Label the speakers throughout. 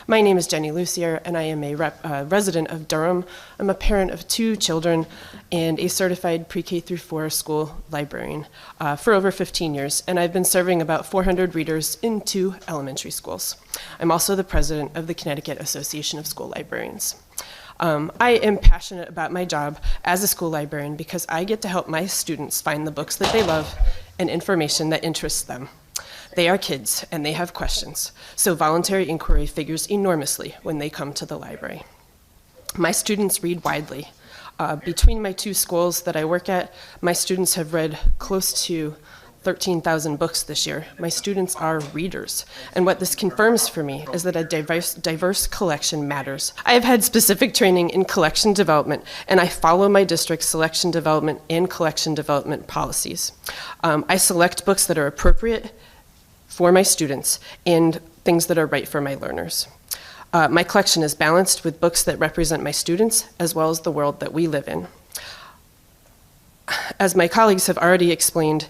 Speaker 1: My name is Jenny Lucier, and I am a resident of Durham. I'm a parent of 2 children and a certified pre-K through 4 school librarian for over 15 years, and I've been serving about 400 readers in 2 elementary schools. I'm also the president of the Connecticut Association of School Librarians. I am passionate about my job as a school librarian because I get to help my students find the books that they love and information that interests them. They are kids and they have questions, so voluntary inquiry figures enormously when they come to the library. My students read widely. Between my 2 schools that I work at, my students have read close to 13,000 books this year. My students are readers, and what this confirms for me is that a diverse collection matters. I have had specific training in collection development, and I follow my district's selection development and collection development policies. I select books that are appropriate for my students and things that are right for my learners. My collection is balanced with books that represent my students as well as the world that we live in. As my colleagues have already explained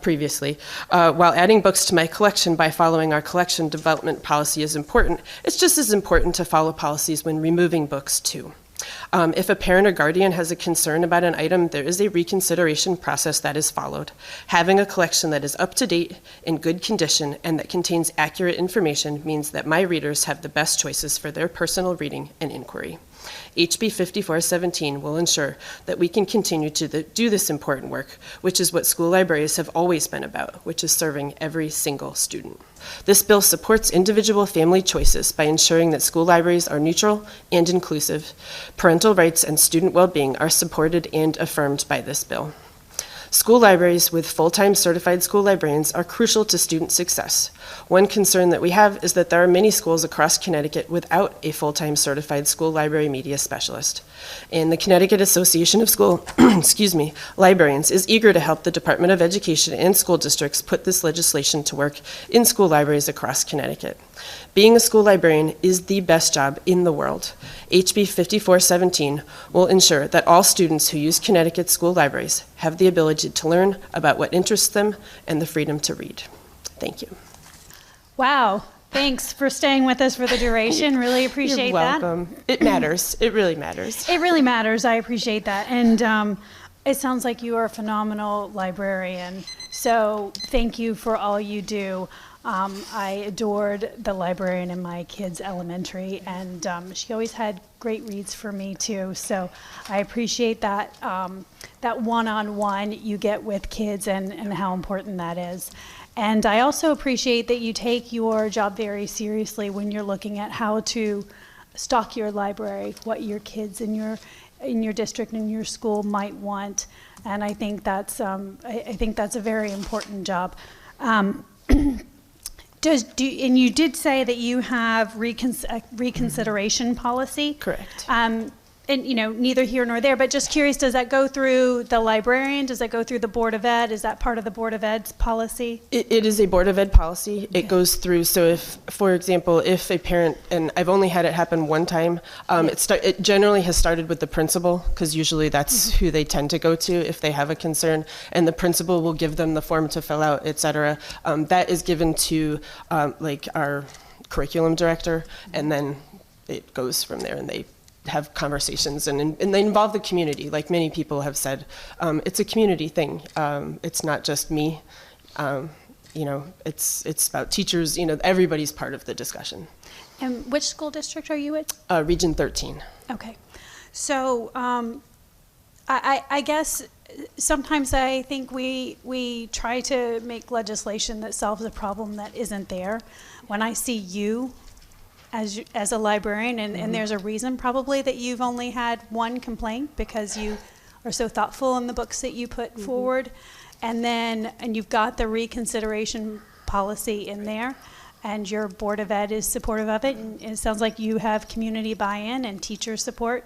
Speaker 1: previously, while adding books to my collection by following our collection development policy is important, it's just as important to follow policies when removing books too. If a parent or guardian has a concern about an item, there is a reconsideration process that is followed. Having a collection that is up to date, in good condition, and that contains accurate information means that my readers have the best choices for their personal reading and inquiry. HB5417 will ensure that we can continue to do this important work, which is what school libraries have always been about, which is serving every single student. This bill supports individual family choices by ensuring that school libraries are neutral and inclusive. Parental rights and student well-being are supported and affirmed by this bill. School libraries with full-time certified school librarians are crucial to student success. One concern that we have is that there are many schools across Connecticut without a full-time certified school library media specialist. And the Connecticut Association of School Librarians is eager to help the Department of Education and school districts put this legislation to work in school libraries across Connecticut. Being a school librarian is the best job in the world. HB 5417 will ensure that all students who use Connecticut school libraries have the ability to learn about what interests them and the freedom to read. Thank you.
Speaker 2: Wow. Thanks for staying with us for the duration. Really appreciate that.
Speaker 1: You're welcome. It matters. It really matters.
Speaker 2: It really matters. I appreciate that. And it sounds like you are a phenomenal librarian. So thank you for all you do. I adored the librarian in my kids' elementary, and she always had great reads for me too. So I appreciate that that one-on-one you get with kids and how important that is. And I also appreciate that you take your job very seriously when you're looking at how to stock your library, what your kids in your district and your school might want. And I think that's a very important job. And you did say that you have reconsideration policy?
Speaker 1: Correct.
Speaker 2: And neither here nor there, but just curious, does that go through the librarian? Does that go through the Board of Ed? Is that part of the Board of Ed's policy?
Speaker 1: It is a Board of Ed policy. Okay. It goes through, so if, for example, if a parent, and I've only had it happen one time, it generally has started with the principal, because usually that's who they tend to go to if they have a concern, and the principal will give them the form to fill out, etc. That is given to like our curriculum director, and then it goes from there, and they have conversations, and they involve the community. Like many people have said, it's a community thing. It's not just me. It's about teachers. Everybody's part of the discussion.
Speaker 2: And which school district are you at?
Speaker 1: Region 13.
Speaker 2: Okay. So I guess sometimes I think we try to make legislation that solves a problem that isn't there. When I see you as a librarian, and there's a reason probably that you've only had one complaint, because you are so thoughtful in the books that you put forward, and you've got the reconsideration policy in there, and your Board of Ed is supportive of it, and it sounds like you have community buy-in and teacher support.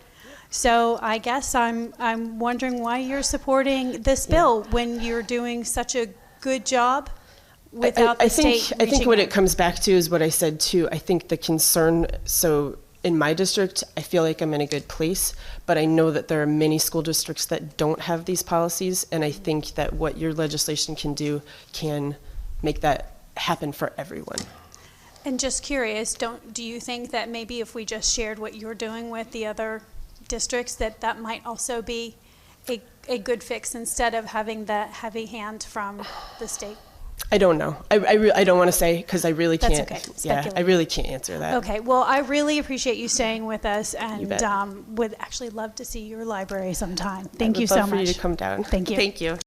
Speaker 2: So I guess I'm wondering why you're supporting this bill when you're doing such a good job without the state.
Speaker 1: I think what it comes back to is what I said too. I think the concern, so in my district, I feel like I'm in a good place, but I know that there are many school districts that don't have these policies, and I think that what your legislation can do can make that happen for everyone.
Speaker 2: And just curious, do you think that maybe if we just shared what you're doing with the other districts, that might also be a good fix instead of having the heavy hand from the state?
Speaker 1: I don't know. I don't want to say because I really
Speaker 2: That's
Speaker 1: can't.
Speaker 2: okay.
Speaker 1: Yeah, I really can't answer that.
Speaker 2: Okay, well, I really appreciate you staying with us,
Speaker 1: You
Speaker 2: and
Speaker 1: bet.
Speaker 2: would actually love to see your library sometime. Thank you
Speaker 1: I would
Speaker 2: so
Speaker 1: love for you
Speaker 2: much.
Speaker 1: to come down.
Speaker 2: Thank you.
Speaker 1: Thank you.